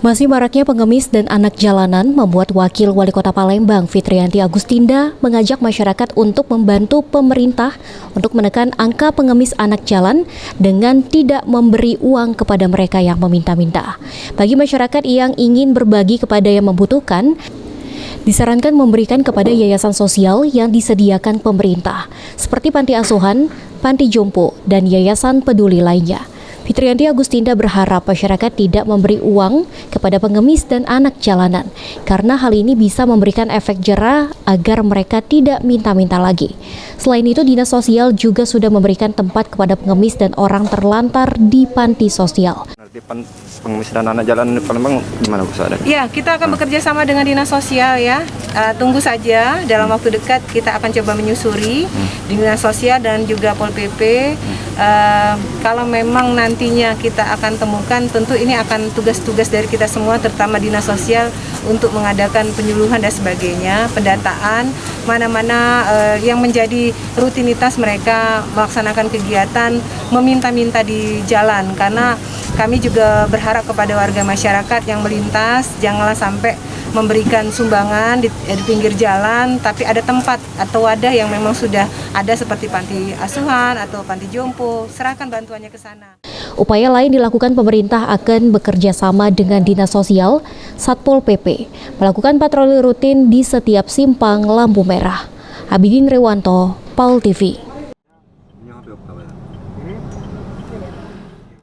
Masih maraknya pengemis dan anak jalanan membuat Wakil Wali Kota Palembang, Fitriyanti Agustinda, mengajak masyarakat untuk membantu pemerintah untuk menekan angka pengemis anak jalan dengan tidak memberi uang kepada mereka yang meminta-minta. Bagi masyarakat yang ingin berbagi kepada yang membutuhkan, disarankan memberikan kepada yayasan sosial yang disediakan pemerintah, seperti panti asuhan, panti jompo, dan yayasan peduli lainnya. Fitriyanti Agustinda berharap masyarakat tidak memberi uang kepada pengemis dan anak jalanan, karena hal ini bisa memberikan efek jera agar mereka tidak minta-minta lagi. Selain itu, Dinas Sosial juga sudah memberikan tempat kepada pengemis dan orang terlantar di panti sosial. Pengemis dan anak jalan di Palembang gimana Bu Sada? Ya, kita akan bekerja sama dengan Dinas Sosial ya. Tunggu saja, dalam waktu dekat kita akan coba menyusuri Dinas Sosial dan juga Pol PP. Kalau memang nantinya kita akan temukan, tentu ini akan tugas-tugas dari kita semua, terutama Dinas Sosial, untuk mengadakan penyuluhan dan sebagainya, pendataan, mana-mana yang menjadi rutinitas mereka melaksanakan kegiatan meminta-minta di jalan. Karena kami juga berharap kepada warga masyarakat yang melintas, janganlah sampai memberikan sumbangan di pinggir jalan, tapi ada tempat atau wadah yang memang sudah ada seperti panti asuhan atau panti jompo, serahkan bantuannya ke sana. Upaya lain dilakukan pemerintah akan bekerja sama dengan Dinas Sosial, Satpol PP, melakukan patroli rutin di setiap simpang lampu merah. Abidin Rewanto, PAL TV.